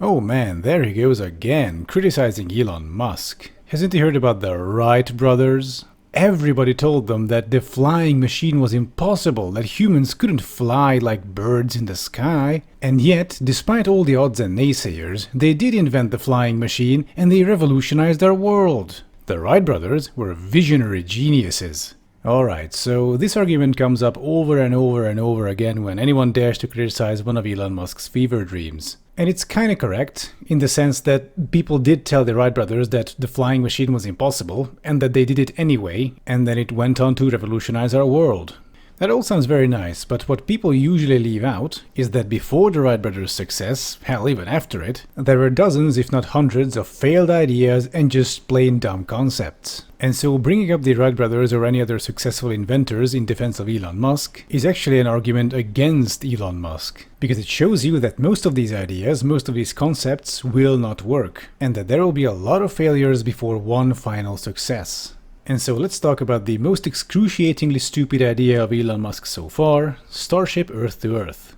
Oh man, there he goes again, criticizing Elon Musk. Hasn't he heard about the Wright brothers? Everybody told them that the flying machine was impossible, that humans couldn't fly like birds in the sky. And yet, despite all the odds and naysayers, they did invent the flying machine and they revolutionized our world. The Wright brothers were visionary geniuses. Alright, so this argument comes up over and over and over again when anyone dares to criticize one of Elon Musk's fever dreams. And it's kinda correct, in the sense that people did tell the Wright brothers that the flying machine was impossible, and that they did it anyway, and then it went on to revolutionize our world. That all sounds very nice, but what people usually leave out is that before the Wright brothers' success, hell even after it, there were dozens if not hundreds of failed ideas and just plain dumb concepts. And so bringing up the Wright brothers or any other successful inventors in defense of Elon Musk is actually an argument against Elon Musk, because it shows you that most of these ideas, most of these concepts will not work, and that there will be a lot of failures before one final success. And so let's talk about the most excruciatingly stupid idea of Elon Musk so far, Starship Earth to Earth.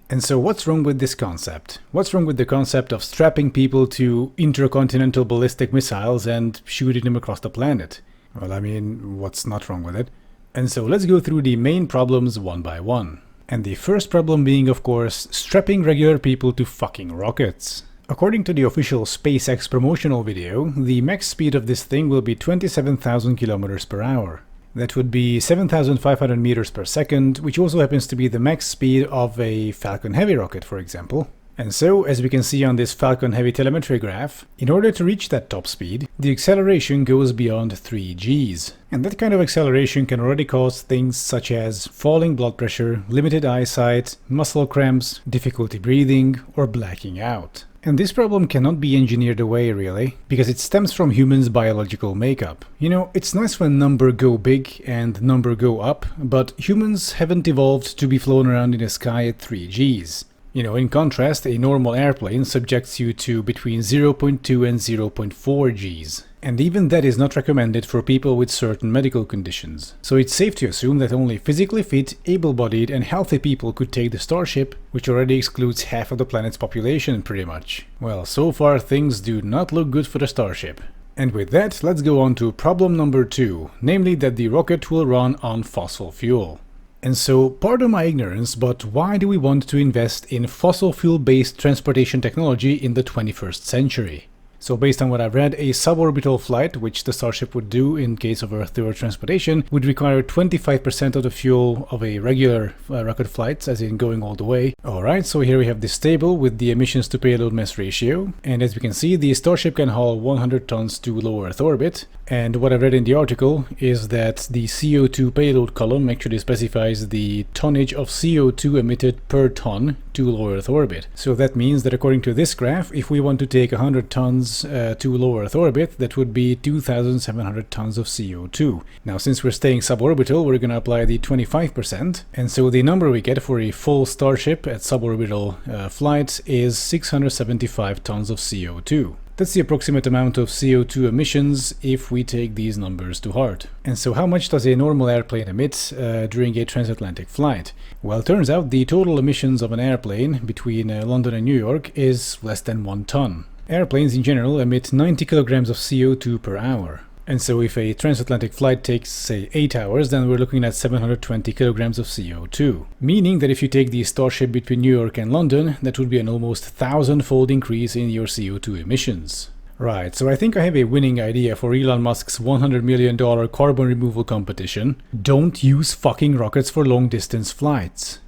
And so what's wrong with this concept? What's wrong with the concept of strapping people to intercontinental ballistic missiles and shooting them across the planet? Well, I mean, what's not wrong with it? And so let's go through the main problems one by one. And the first problem being, of course, strapping regular people to fucking rockets. According to the official SpaceX promotional video, the max speed of this thing will be 27,000 kilometers per hour. That would be 7,500 meters per second, which also happens to be the max speed of a Falcon Heavy rocket, for example. And so, as we can see on this Falcon Heavy telemetry graph, in order to reach that top speed, the acceleration goes beyond 3 Gs. And that kind of acceleration can already cause things such as falling blood pressure, limited eyesight, muscle cramps, difficulty breathing, or blacking out. And this problem cannot be engineered away, really, because it stems from humans' biological makeup. You know, it's nice when number go big and number go up, but humans haven't evolved to be flown around in the sky at 3 Gs. You know, in contrast, a normal airplane subjects you to between 0.2 and 0.4 Gs. And even that is not recommended for people with certain medical conditions. So it's safe to assume that only physically fit, able-bodied and healthy people could take the Starship, which already excludes half of the planet's population pretty much. Well, so far things do not look good for the Starship. And with that, let's go on to problem number 2, namely that the rocket will run on fossil fuel. And so, pardon my ignorance, but why do we want to invest in fossil fuel-based transportation technology in the 21st century? So based on what I've read, a suborbital flight, which the Starship would do in case of Earth-to-Earth transportation, would require 25% of the fuel of a regular rocket flight, as in going all the way. Alright, so here we have this table with the emissions to payload mass ratio, and as we can see, the Starship can haul 100 tons to low Earth orbit, and what I've read in the article is that the CO2 payload column actually specifies the tonnage of CO2 emitted per ton to low Earth orbit. So that means that according to this graph, if we want to take 100 tons to low Earth orbit, that would be 2,700 tons of CO2. Now, since we're staying suborbital, we're going to apply the 25%, and so the number we get for a full Starship at suborbital flight is 675 tons of CO2. That's the approximate amount of CO2 emissions if we take these numbers to heart. And so how much does a normal airplane emit during a transatlantic flight? Well, it turns out the total emissions of an airplane between London and New York is less than 1 ton. Airplanes in general emit 90 kilograms of CO2 per hour. And so if a transatlantic flight takes, say, 8 hours, then we're looking at 720 kilograms of CO2. Meaning that if you take the Starship between New York and London, that would be an almost 1,000-fold increase in your CO2 emissions. Right, so I think I have a winning idea for Elon Musk's $100 million carbon removal competition. Don't use fucking rockets for long-distance flights.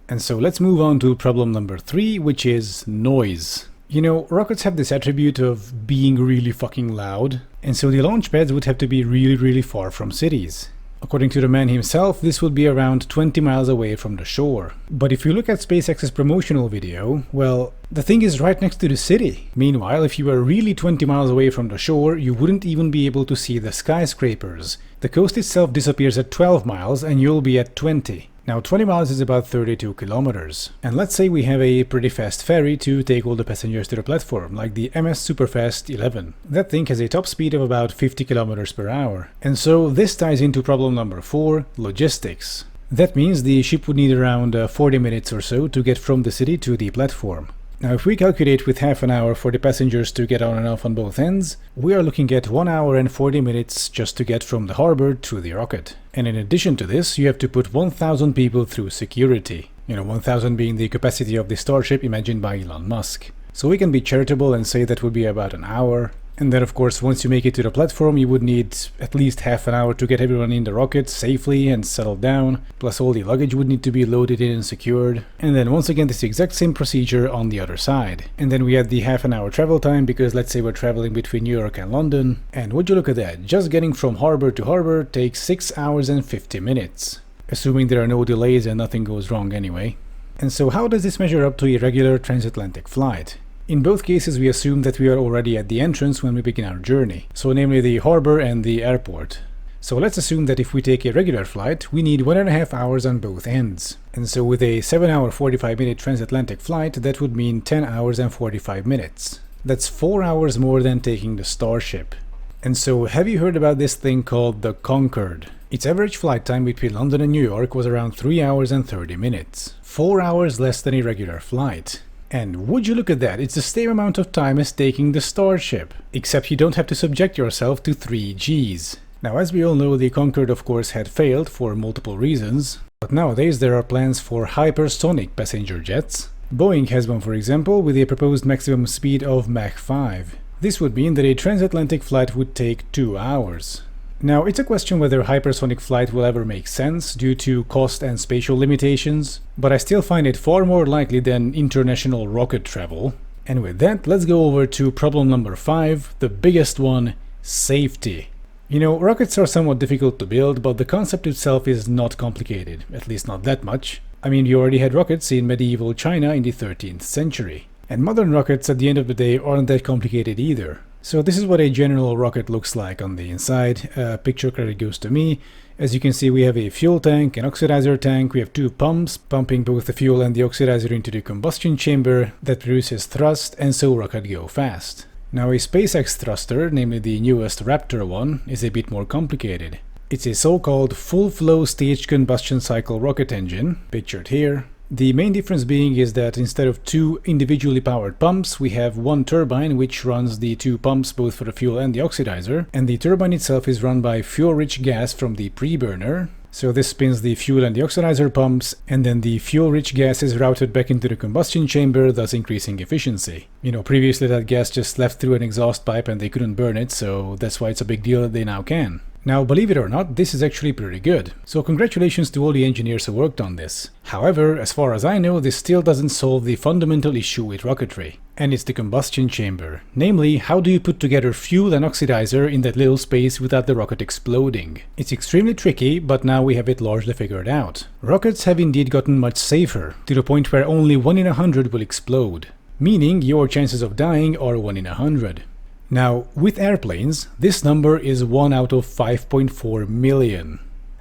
And so let's move on to problem number 3, which is noise. You know, rockets have this attribute of being really fucking loud, and so the launch pads would have to be really far from cities. According to the man himself, this would be around 20 miles away from the shore. But if you look at SpaceX's promotional video, well, the thing is right next to the city. Meanwhile, if you were really 20 miles away from the shore, you wouldn't even be able to see the skyscrapers. The coast itself disappears at 12 miles and you'll be at 20. Now 20 miles is about 32 kilometers. And let's say we have a pretty fast ferry to take all the passengers to the platform, like the MS Superfast 11. That thing has a top speed of about 50 kilometers per hour. And so this ties into problem number 4, logistics. That means the ship would need around 40 minutes or so to get from the city to the platform. Now if we calculate with half an hour for the passengers to get on and off on both ends, we are looking at 1 hour and 40 minutes just to get from the harbor to the rocket. And in addition to this, you have to put 1,000 people through security. You know, 1,000 being the capacity of the Starship imagined by Elon Musk. So we can be charitable and say that would be about an hour. And then of course once you make it to the platform you would need at least half an hour to get everyone in the rocket safely and settled down, plus all the luggage would need to be loaded in and secured. And then once again this exact same procedure on the other side. And then we add the half an hour travel time because let's say we're traveling between New York and London. And would you look at that, just getting from harbor to harbor takes 6 hours and 50 minutes. Assuming there are no delays and nothing goes wrong anyway. And so how does this measure up to a regular transatlantic flight? In both cases we assume that we are already at the entrance when we begin our journey, so namely the harbor and the airport. So let's assume that if we take a regular flight, we need 1.5 hours on both ends. And so with a 7-hour 45-minute transatlantic flight, that would mean 10 hours and 45 minutes. That's 4 hours more than taking the Starship. And so have you heard about this thing called the Concorde? Its average flight time between London and New York was around 3 hours and 30 minutes. 4 hours less than a regular flight. And would you look at that, it's the same amount of time as taking the Starship, except you don't have to subject yourself to 3 Gs. Now as we all know, the Concorde of course had failed for multiple reasons, but nowadays there are plans for hypersonic passenger jets. Boeing has one for example, with a proposed maximum speed of Mach 5. This would mean that a transatlantic flight would take 2 hours. Now, it's a question whether hypersonic flight will ever make sense due to cost and spatial limitations, but I still find it far more likely than international rocket travel. And with that, let's go over to problem number 5, the biggest one, safety. You know, rockets are somewhat difficult to build, but the concept itself is not complicated, at least not that much. I mean, you already had rockets in medieval China in the 13th century. And modern rockets at the end of the day aren't that complicated either. So this is what a general rocket looks like on the inside. Picture credit goes to me. As you can see, we have a fuel tank, an oxidizer tank, we have 2 pumps, pumping both the fuel and the oxidizer into the combustion chamber that produces thrust, and so rocket go fast. Now a SpaceX thruster, namely the newest Raptor one, is a bit more complicated. It's a so-called full-flow staged combustion cycle rocket engine, pictured here. The main difference being is that instead of 2 individually powered pumps, we have 1 turbine which runs the 2 pumps both for the fuel and the oxidizer, and the turbine itself is run by fuel-rich gas from the pre-burner. So this spins the fuel and the oxidizer pumps, and then the fuel-rich gas is routed back into the combustion chamber, thus increasing efficiency. You know, previously that gas just left through an exhaust pipe and they couldn't burn it, so that's why it's a big deal that they now can. Now, believe it or not, this is actually pretty good. So congratulations to all the engineers who worked on this. However, as far as I know, this still doesn't solve the fundamental issue with rocketry. And it's the combustion chamber. Namely, how do you put together fuel and oxidizer in that little space without the rocket exploding? It's extremely tricky, but now we have it largely figured out. Rockets have indeed gotten much safer, to the point where only 1 in 100 will explode. Meaning your chances of dying are 1 in 100. Now, with airplanes, this number is 1 out of 5.4 million.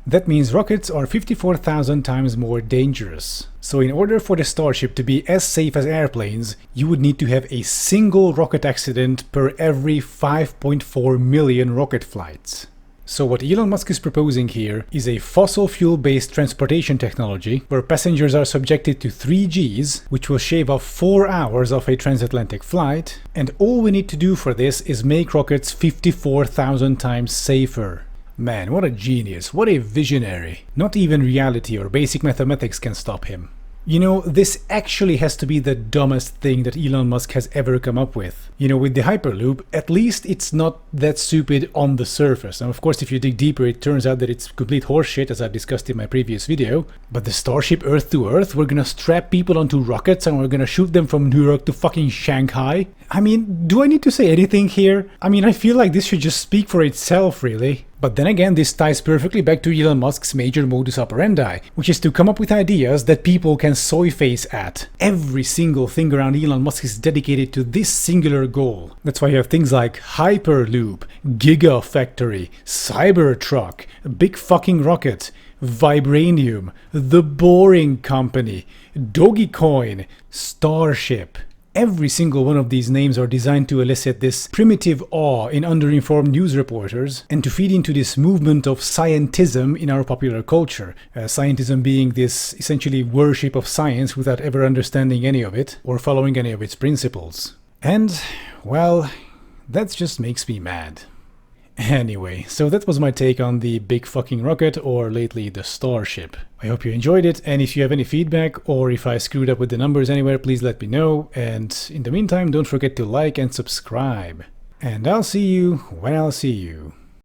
That means rockets are 54,000 times more dangerous. So in order for the Starship to be as safe as airplanes, you would need to have a single rocket accident per every 5.4 million rocket flights. So what Elon Musk is proposing here is a fossil fuel-based transportation technology where passengers are subjected to 3Gs, which will shave off 4 hours of a transatlantic flight, and all we need to do for this is make rockets 54,000 times safer. Man, what a genius, what a visionary. Not even reality or basic mathematics can stop him. You know, this actually has to be the dumbest thing that Elon Musk has ever come up with. You know, with the Hyperloop, at least it's not that stupid on the surface. And of course, if you dig deeper, it turns out that it's complete horseshit, as I discussed in my previous video. But the Starship Earth to Earth, we're gonna strap people onto rockets and we're gonna shoot them from New York to fucking Shanghai. I mean, do I need to say anything here? I mean, I feel like this should just speak for itself, really. But then again, this ties perfectly back to Elon Musk's major modus operandi, which is to come up with ideas that people can soy face at. Every single thing around Elon Musk is dedicated to this singular goal. That's why you have things like Hyperloop, Gigafactory, Cybertruck, Big Fucking Rocket, Vibranium, The Boring Company, Dogecoin, Starship. Every single one of these names are designed to elicit this primitive awe in underinformed news reporters and to feed into this movement of scientism in our popular culture. Scientism being this essentially worship of science without ever understanding any of it or following any of its principles. And, well, that just makes me mad. Anyway, so that was my take on the Big Fucking Rocket, or lately the Starship. I hope you enjoyed it, and if you have any feedback or if I screwed up with the numbers anywhere, please let me know, and in the meantime don't forget to like and subscribe. And I'll see you when I'll see you.